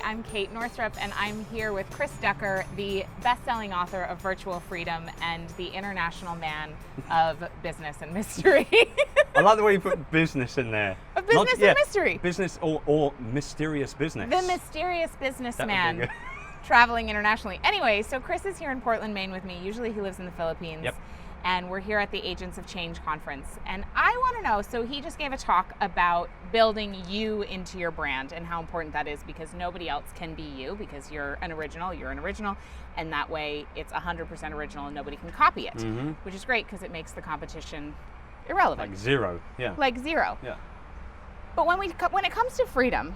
I'm Kate Northrup, and I'm here with Chris Ducker, the best-selling author of Virtual Freedom and the international man of business and mystery. I like the way you put business in there. Of business and mystery. Business or mysterious business. The mysterious businessman traveling internationally. Anyway, so Chris is here in Portland, Maine with me. Usually he lives in the Philippines. Yep. And we're here at the Agents of Change conference. And I want to know, so he just gave a talk about building you into your brand and how important that is, because nobody else can be you, because you're an original, and that way it's 100% original and nobody can copy it, which is great because it makes the competition irrelevant. Like zero, yeah. Like zero. Yeah. But when it comes to freedom,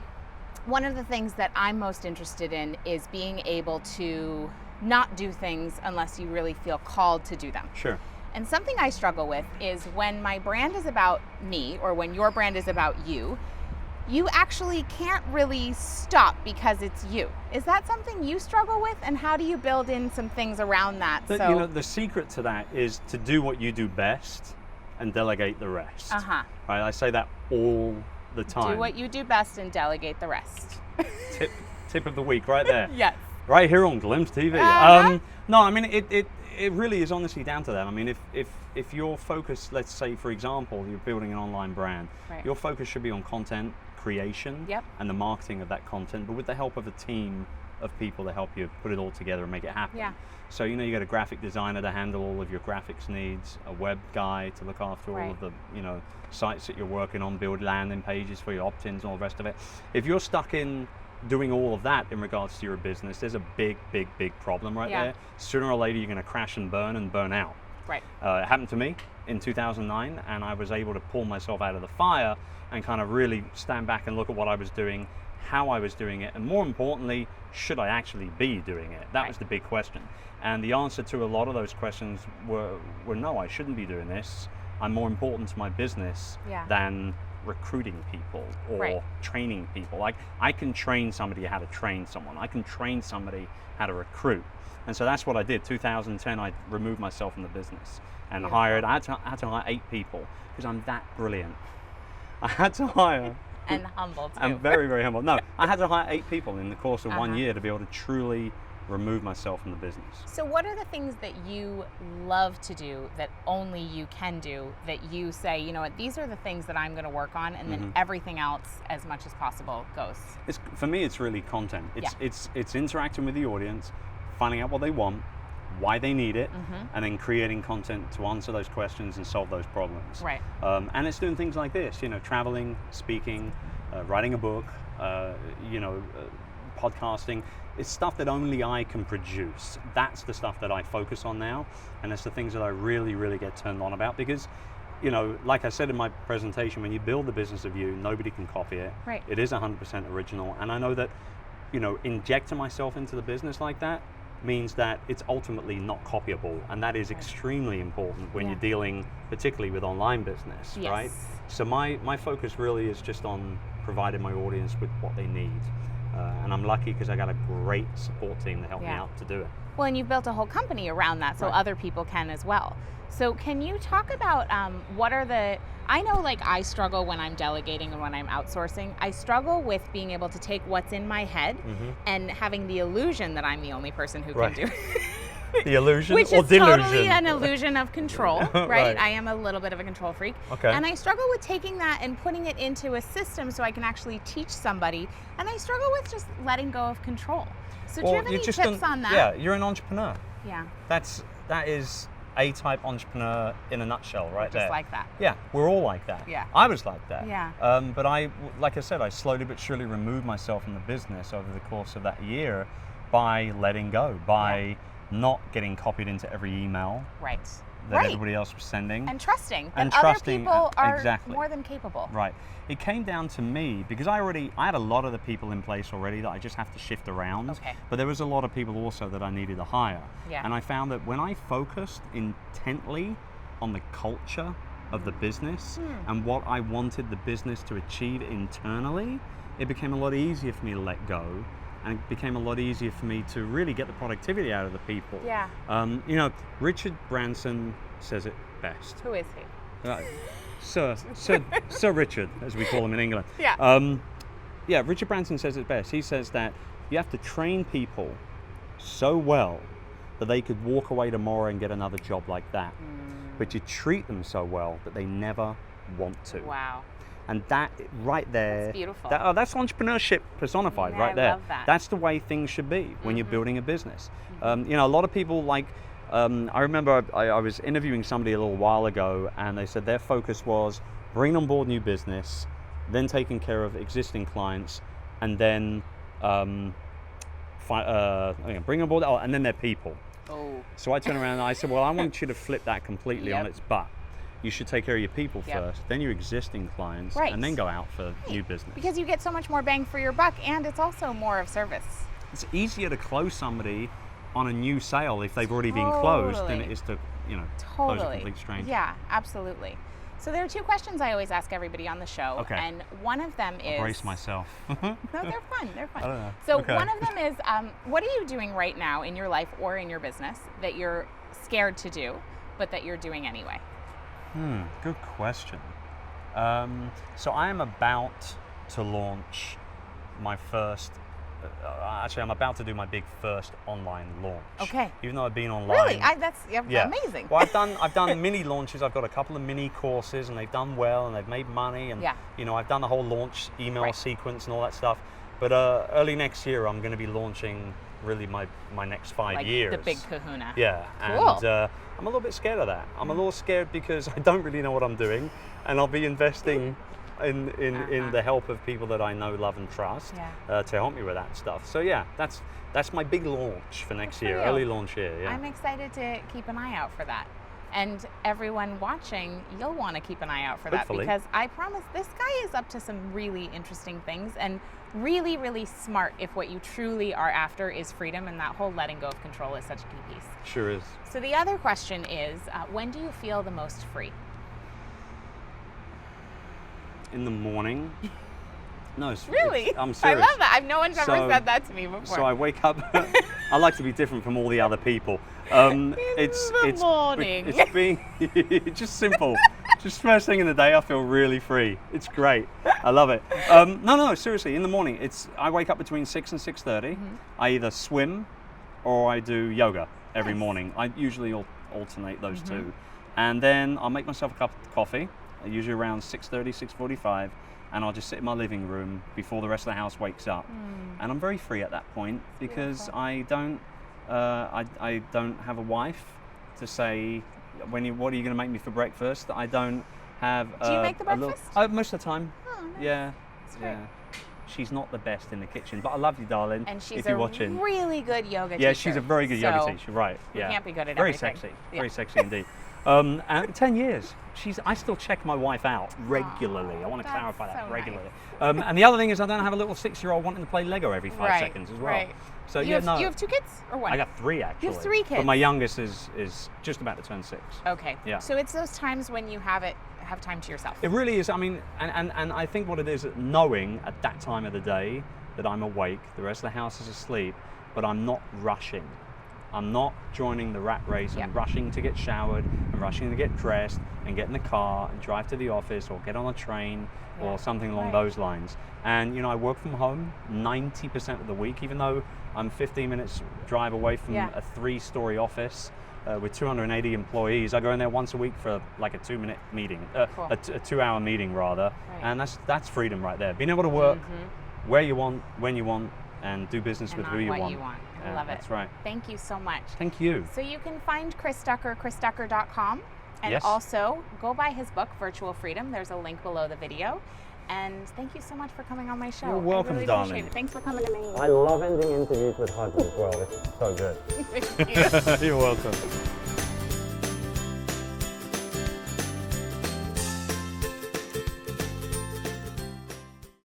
one of the things that I'm most interested in is being able to not do things unless you really feel called to do them. Sure. And something I struggle with is when my brand is about me, or when your brand is about you, you actually can't really stop because it's you. Is that something you struggle with? And how do you build in some things around that? You know, the secret to that is to do what you do best and delegate the rest. Right? I say that all the time. Do what you do best and delegate the rest. Tip of the week right there. Yes. Right here on Glimpse TV. No, I mean, it really is honestly down to that. I mean, if your focus, let's say, for example, you're building an online brand, your focus should be on content creation and the marketing of that content, but with the help of a team of people to help you put it all together and make it happen. Yeah. So, you know, you got a graphic designer to handle all of your graphics needs, a web guy to look after all of the, sites that you're working on, build landing pages for your opt-ins and all the rest of it. If you're stuck in doing all of that in regards to your business, there's a big problem right there. Sooner or later, you're going to crash and burn out. Right. It happened to me in 2009, and I was able to pull myself out of the fire and kind of really stand back and look at what I was doing, how I was doing it, and more importantly, should I actually be doing it? That was the big question. And the answer to a lot of those questions were no, I shouldn't be doing this. I'm more important to my business than recruiting people or training people. Like, I can train somebody how to train someone. I can train somebody how to recruit. And so that's what I did. 2010, I removed myself from the business and hired, I had to hire 8 people because I'm that brilliant. I had to hire. And humble too. I'm very humble. No, I had to hire 8 people in the course of 1 year to be able to truly remove myself from the business. So what are the things that you love to do that only you can do, that you say, you know what, these are the things that I'm going to work on, and then everything else as much as possible goes? For me, it's really content. It's interacting with the audience, finding out what they want, why they need it, and then creating content to answer those questions and solve those problems. Right. And it's doing things like this, traveling, speaking, writing a book, podcasting. It's stuff that only I can produce. That's the stuff that I focus on now, and it's the things that I really get turned on about, because, like I said in my presentation, when you build the business of you, nobody can copy it. Right. It is 100% original, and I know that, injecting myself into the business like that means that it's ultimately not copyable, and that is extremely important when you're dealing particularly with online business, right? So my focus really is just on providing my audience with what they need. And I'm lucky because I got a great support team to help me out to do it. Well, and you've built a whole company around that, so other people can as well. So can you talk about I know, like, I struggle when I'm delegating and when I'm outsourcing. I struggle with being able to take what's in my head and having the illusion that I'm the only person who can do it. The illusion Which or is delusion? Totally an illusion of control, right? I am a little bit of a control freak. Okay. And I struggle with taking that and putting it into a system so I can actually teach somebody. And I struggle with just letting go of control. So do you have any tips on that? Yeah, you're an entrepreneur. Yeah. That is A-type entrepreneur in a nutshell, right there. Just like that. Yeah, we're all like that. Yeah. I was like that. Yeah. But like I said, I slowly but surely removed myself from the business over the course of that year by letting go, by not getting copied into every email that everybody else was sending. And trusting that other people are more than capable. Right. It came down to me because I had a lot of the people in place already that I just have to shift around. Okay. But there was a lot of people also that I needed to hire. Yeah. And I found that when I focused intently on the culture of the business and what I wanted the business to achieve internally, it became a lot easier for me to let go. And it became a lot easier for me to really get the productivity out of the people. Yeah. Richard Branson says it best. Who is he? Sir Richard, as we call him in England. Yeah. Richard Branson says it best. He says that, You have to train people so well that they could walk away tomorrow and get another job like that. But you treat them so well that they never want to. Wow. And that right there, That's beautiful. That's entrepreneurship personified Yeah, right there. I love that. That's the way things should be when you're building a business. You know, a lot of people like, I remember I was interviewing somebody a little while ago, and they said their focus was bringing on board new business, then taking care of existing clients, and then bring on board, and then their people. Oh. So I turned around and I said, well, I want you to flip that completely on Yep. its butt. You should take care of your people Yep. first, then your existing clients, Right. and then go out for new business. Because you get so much more bang for your buck, and it's also more of service. It's easier to close somebody on a new sale if they've already been closed than it is to, you know, close a complete stranger. Yeah, absolutely. So there are two questions I always ask everybody on the show, Okay. and one of them is... Brace myself. No, they're fun. They're fun. I don't know. So Okay. one of them is, what are you doing right now in your life or in your business that you're scared to do, but that you're doing anyway? Good question. So I am about to launch my first. Actually, I'm about to do my big first online launch. Okay. Even though I've been online. Really? That's amazing. Well, I've done mini launches. I've got a couple of mini courses, and they've done well, and they've made money, and you know, I've done the whole launch email sequence and all that stuff. But early next year, I'm going to be launching really my next 5 like years. the big kahuna. Yeah, Cool. and I'm a little bit scared of that. I'm a little scared because I don't really know what I'm doing, and I'll be investing in the help of people that I know, love, and trust to help me with that stuff. So yeah, that's my big launch for next year, early launch year. Yeah. I'm excited to keep an eye out for that. And everyone watching, you'll want to keep an eye out for Hopefully. that, because I promise this guy is up to some really interesting things and really, really smart if what you truly are after is freedom, and that whole letting go of control is such a key piece. Sure is. So the other question is, when do you feel the most free? In the morning. No, Really? I'm serious. I love that. No one's ever said that to me before. So I wake up. I like to be different from all the other people. Morning. It's being it's just simple. Just first thing in the day, I feel really free. It's great. I love it. No, seriously. In the morning, I wake up between 6 and 6:30. I either swim or I do yoga every morning. I usually alternate those two, and then I'll make myself a cup of coffee. Usually around 6:30, 6:45. And I'll just sit in my living room before the rest of the house wakes up, and I'm very free at that point because I don't have a wife to say what are you going to make me for breakfast. I don't have. Do you make the breakfast? Most of the time. Oh, nice. Yeah, That's great. yeah. She's not the best in the kitchen, but I love you, darling. And she's if you're a watching. really good yoga teacher. Yeah, she's a very good yoga so teacher. Right. Yeah. You can't be good at very everything. sexy. Yeah. Very sexy indeed. And 10 years. I still check my wife out regularly. I want to that's clarify that so regularly. And the other thing is I don't have a little 6-year-old wanting to play Lego every 5 seconds as well. Right. So you yeah, have 2 kids or one? I got 3 actually. You have 3 kids. But my youngest is just about to turn 6. Okay. Yeah. So it's those times when you have time to yourself. It really is. I mean, and I think what it is, knowing at that time of the day that I'm awake, the rest of the house is asleep, but I'm not rushing. I'm not joining the rat race and rushing to get showered and rushing to get dressed and get in the car and drive to the office or get on a train or something along those lines. And, you know, I work from home 90% of the week, even though I'm 15 minutes drive away from a 3-story office with 280 employees. I go in there once a week for like a 2-minute meeting, Cool. a 2-hour meeting rather. Right. And that's freedom right there. Being able to work where you want, when you want, and do business And with on who you what want. you want. I love it. That's right. Thank you so much. Thank you. So you can find Chris Ducker, chrisducker.com, and also go buy his book, Virtual Freedom. There's a link below the video. And thank you so much for coming on my show. You're welcome, I really darling. appreciate it. Thanks for coming to me. I love ending interviews with hugs as well. It's so good. Thank you. You're welcome.